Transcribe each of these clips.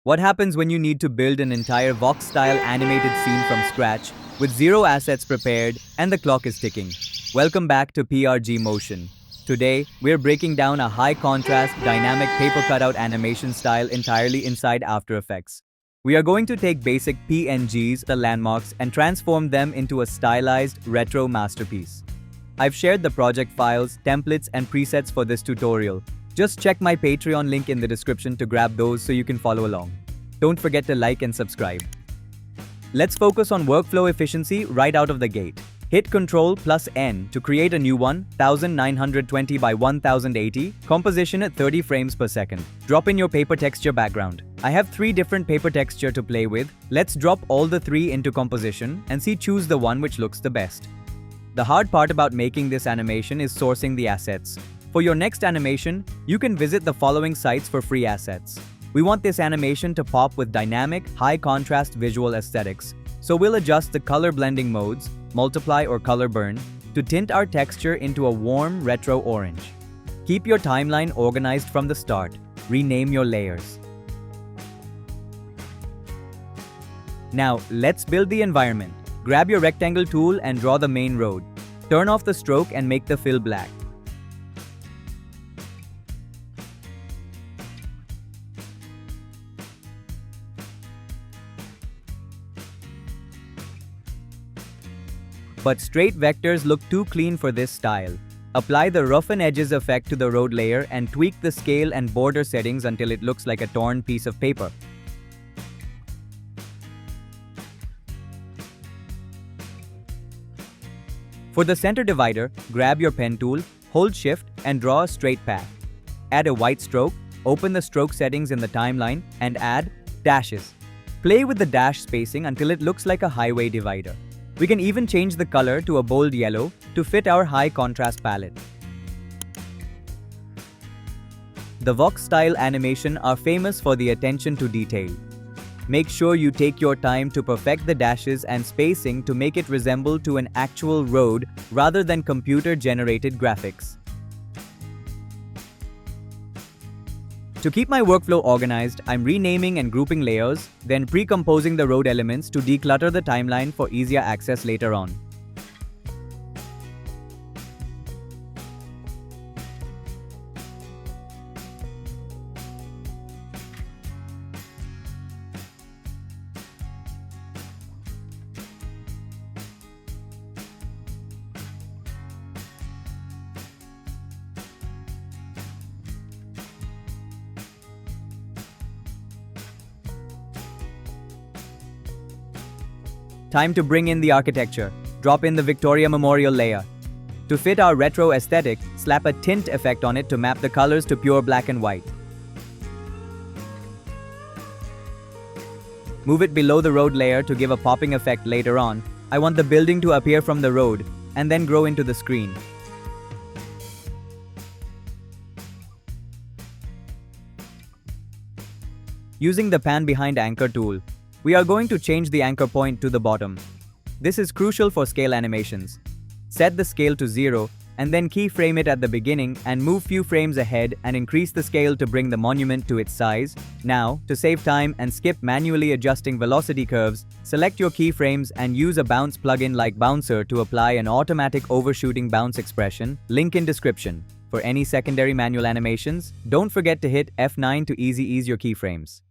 What happens when you need to build an entire Vox-style animated scene from scratch, with zero assets prepared and the clock is ticking? Welcome back to PRG Motion. Today, we're breaking down a high-contrast, dynamic paper cutout animation style entirely inside After Effects. We are going to take basic PNGs, the landmarks, and transform them into a stylized, retro masterpiece. I've shared the project files, templates, and presets for this tutorial. Just check my Patreon link in the description to grab those so you can follow along. Don't forget to like and subscribe. Let's focus on workflow efficiency right out of the gate. Hit Ctrl+N to create a new one, 1920 by 1080, composition at 30 frames per second. Drop in your paper texture background. I have 3 different paper texture to play with. Let's drop all the 3 into composition and choose the one which looks the best. The hard part about making this animation is sourcing the assets. For your next animation, you can visit the following sites for free assets. We want this animation to pop with dynamic, high-contrast visual aesthetics, so we'll adjust the color blending modes, multiply or color burn, to tint our texture into a warm retro orange. Keep your timeline organized from the start. Rename your layers. Now, let's build the environment. Grab your rectangle tool and draw the main road. Turn off the stroke and make the fill black. But straight vectors look too clean for this style. Apply the roughen edges effect to the road layer and tweak the scale and border settings until it looks like a torn piece of paper. For the center divider, grab your pen tool, hold Shift, and draw a straight path. Add a white stroke, open the stroke settings in the timeline, and add dashes. Play with the dash spacing until it looks like a highway divider. We can even change the color to a bold yellow to fit our high contrast palette. The Vox-style animation are famous for the attention to detail. Make sure you take your time to perfect the dashes and spacing to make it resemble to an actual road rather than computer-generated graphics. To keep my workflow organized, I'm renaming and grouping layers, then pre-composing the road elements to declutter the timeline for easier access later on. Time to bring in the architecture. Drop in the Victoria Memorial layer. To fit our retro aesthetic, slap a tint effect on it to map the colors to pure black and white. Move it below the road layer to give a popping effect later on. I want the building to appear from the road, and then grow into the screen. Using the pan behind anchor tool, we are going to change the anchor point to the bottom. This is crucial for scale animations. Set the scale to 0, and then keyframe it at the beginning and move few frames ahead and increase the scale to bring the monument to its size. Now, to save time and skip manually adjusting velocity curves, select your keyframes and use a bounce plugin like Bouncer to apply an automatic overshooting bounce expression, link in description. For any secondary manual animations, don't forget to hit F9 to ease your keyframes.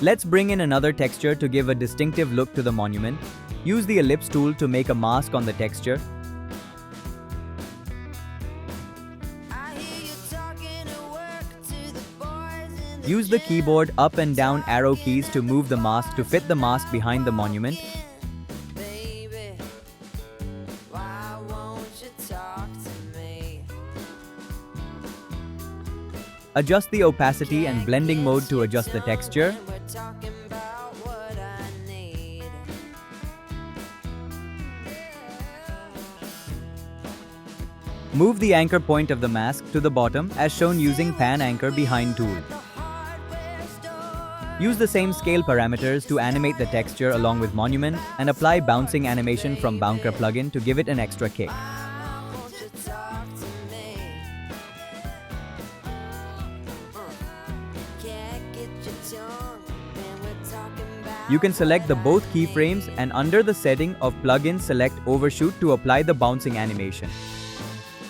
Let's bring in another texture to give a distinctive look to the monument. Use the ellipse tool to make a mask on the texture. Use the keyboard up and down arrow keys to move the mask to fit the mask behind the monument. Adjust the opacity and blending mode to adjust the texture. Move the anchor point of the mask to the bottom as shown using Pan Anchor Behind tool. Use the same scale parameters to animate the texture along with Monument and apply bouncing animation from Bouncer plugin to give it an extra kick. You can select the both keyframes and under the setting of plugin select Overshoot to apply the bouncing animation.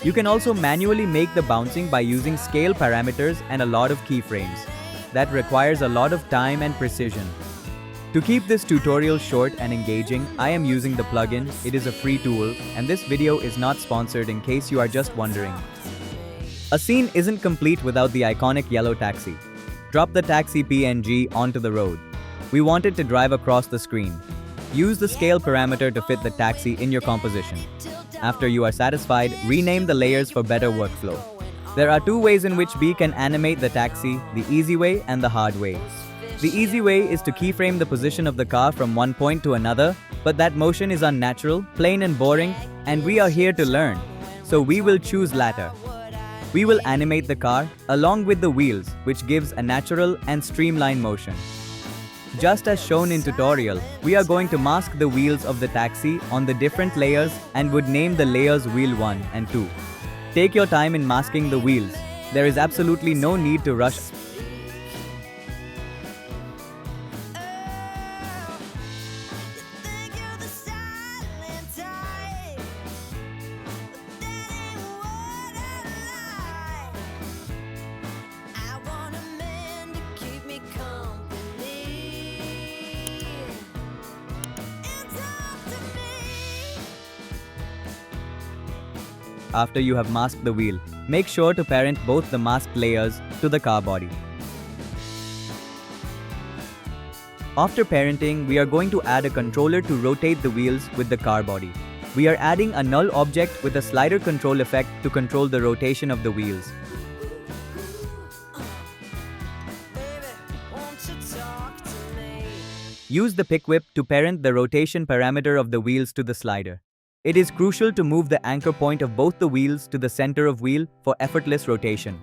You can also manually make the bouncing by using scale parameters and a lot of keyframes. That requires a lot of time and precision. To keep this tutorial short and engaging, I am using the plugin. It is a free tool, and this video is not sponsored in case you are just wondering. A scene isn't complete without the iconic yellow taxi. Drop the taxi PNG onto the road. We want it to drive across the screen. Use the scale parameter to fit the taxi in your composition. After you are satisfied, rename the layers for better workflow. There are two ways in which we can animate the taxi, the easy way and the hard way. The easy way is to keyframe the position of the car from one point to another, but that motion is unnatural, plain and boring, and we are here to learn. So we will choose latter. We will animate the car along with the wheels, which gives a natural and streamlined motion. Just as shown in tutorial, we are going to mask the wheels of the taxi on the different layers and would name the layers wheel 1 and 2. Take your time in masking the wheels. There is absolutely no need to rush. After you have masked the wheel, make sure to parent both the masked layers to the car body. After parenting, we are going to add a controller to rotate the wheels with the car body. We are adding a null object with a slider control effect to control the rotation of the wheels. Use the pick whip to parent the rotation parameter of the wheels to the slider. It is crucial to move the anchor point of both the wheels to the center of wheel for effortless rotation.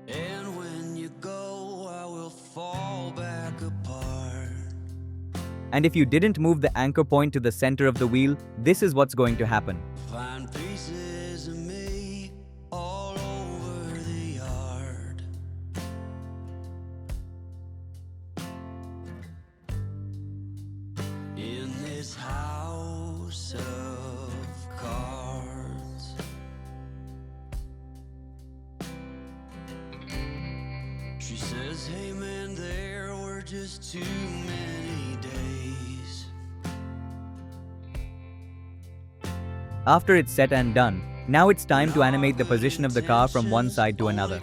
And when you go, I will fall back apart. And if you didn't move the anchor point to the center of the wheel, this is what's going to happen. Find pieces of me all over the yard. In this house of cards. She says, hey man, there were just too many days. After it's set and done, now it's time to animate the position of the car from one side to another.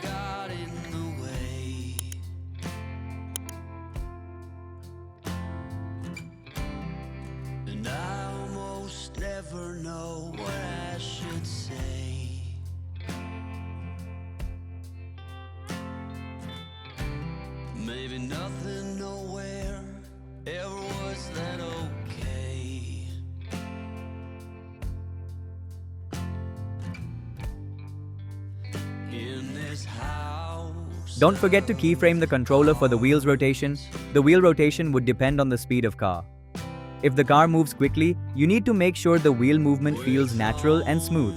And I almost never know what I should say. Maybe nothing, nowhere, ever was that okay. In this house. Don't forget to keyframe the controller for the wheel's rotation. The wheel rotation would depend on the speed of car. If the car moves quickly, you need to make sure the wheel movement feels natural and smooth.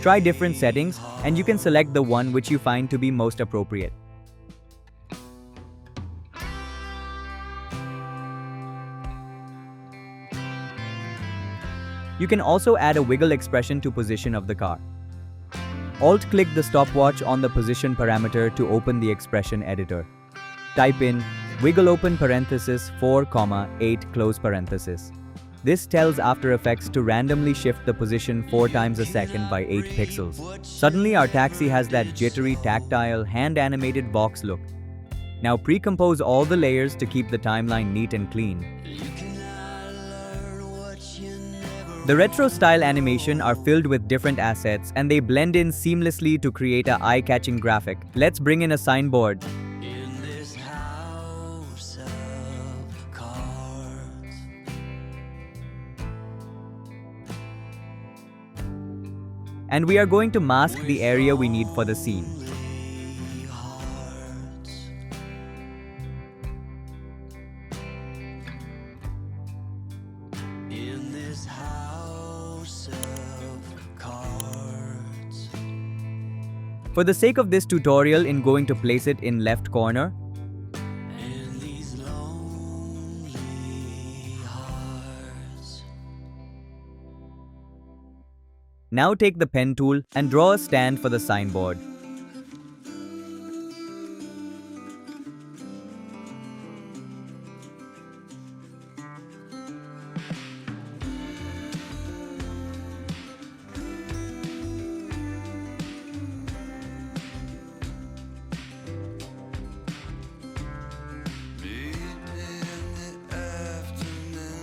Try different settings and you can select the one which you find to be most appropriate. You can also add a wiggle expression to position of the car. Alt-click the stopwatch on the position parameter to open the expression editor. Type in wiggle open parenthesis 4, 8 close parenthesis. This tells After Effects to randomly shift the position 4 times a second by 8 pixels. Suddenly our taxi has that jittery, tactile, hand-animated Vox look. Now pre-compose all the layers to keep the timeline neat and clean. You cannot learn what you never The retro-style animation are filled with different assets and they blend in seamlessly to create a eye-catching graphic. Let's bring in a signboard. In this house of cards. And we are going to mask the area we need for the scene. Lonely hearts. In this house of cards. For the sake of this tutorial, I'm going to place it in left corner. And these lonely hearts. Now take the pen tool and draw a stand for the signboard.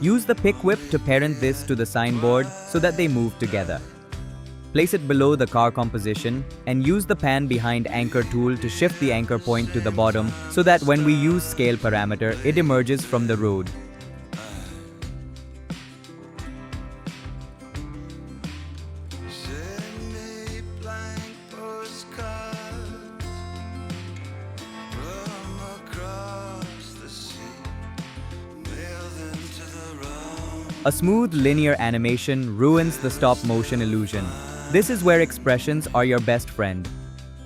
Use the pick whip to parent this to the signboard so that they move together. Place it below the car composition and use the pan behind anchor tool to shift the anchor point to the bottom so that when we use scale parameter, it emerges from the road. Send me blank postcards from across the sea, mail them to the wrong. A smooth linear animation ruins the stop motion illusion. This is where expressions are your best friend.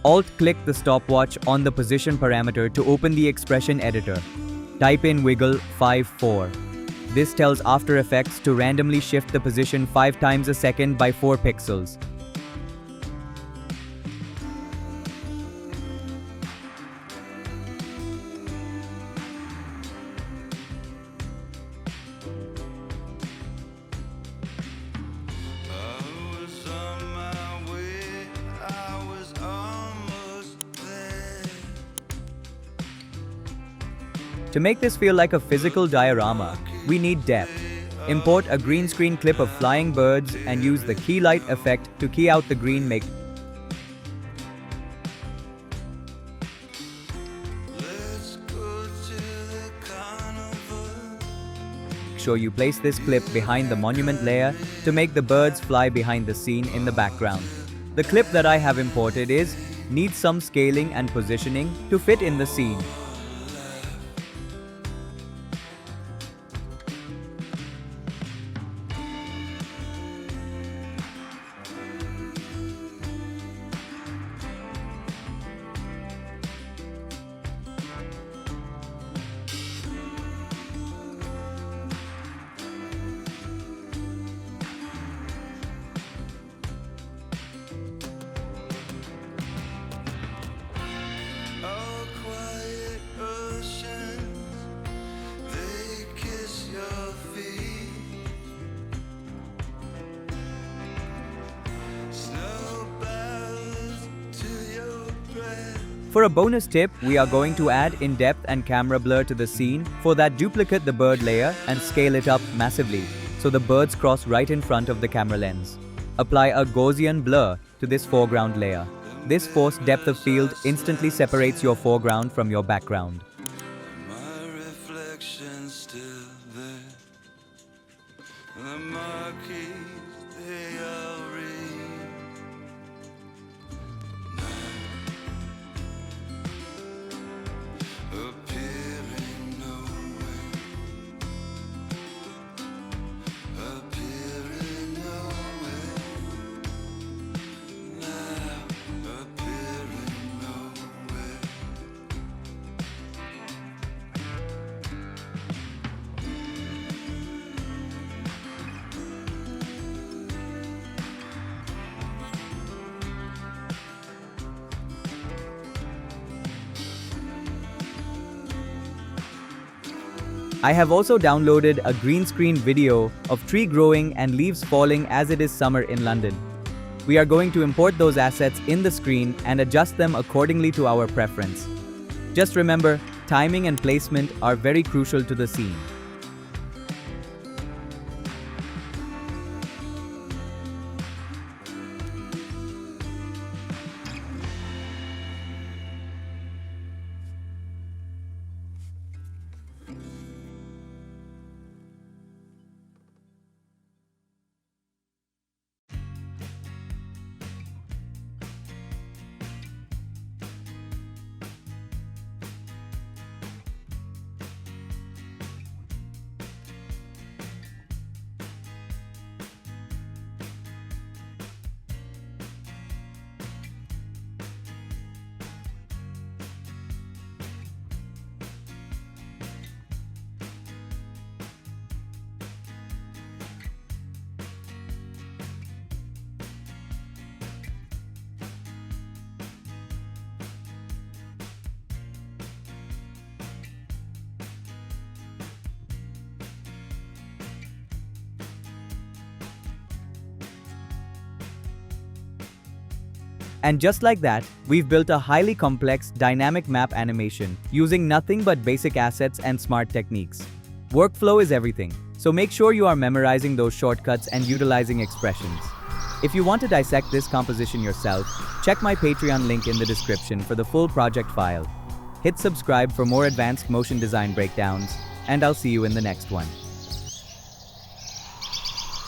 Alt-click the stopwatch on the position parameter to open the expression editor. Type in wiggle 5-4. This tells After Effects to randomly shift the position 5 times a second by 4 pixels. I was on my way, I was almost there. To make this feel like a physical diorama, we need depth. Import a green screen clip of flying birds and use the key light effect to key out the green make. Let's go to the carnival. Sure you place this clip behind the monument layer to make the birds fly behind the scene in the background. The clip that I have imported needs some scaling and positioning to fit in the scene. Oh, quiet oceans, they kiss your feet. Snow bows to your breath. For a bonus tip, we are going to add in-depth and camera blur to the scene. For that, duplicate the bird layer and scale it up massively so the birds cross right in front of the camera lens. Apply a Gaussian blur to this foreground layer. This forced depth of field instantly separates your foreground from your background. My reflection's still there. The marquees, they all read. Now, appearing nowhere. Appearing nowhere. Now, appearing nowhere. I have also downloaded a green screen video of tree growing and leaves falling as it is summer in London. We are going to import those assets in the screen and adjust them accordingly to our preference. Just remember, timing and placement are very crucial to the scene. And just like that, we've built a highly complex, dynamic map animation using nothing but basic assets and smart techniques. Workflow is everything, so make sure you are memorizing those shortcuts and utilizing expressions. If you want to dissect this composition yourself, check my Patreon link in the description for the full project file. Hit subscribe for more advanced motion design breakdowns, and I'll see you in the next one.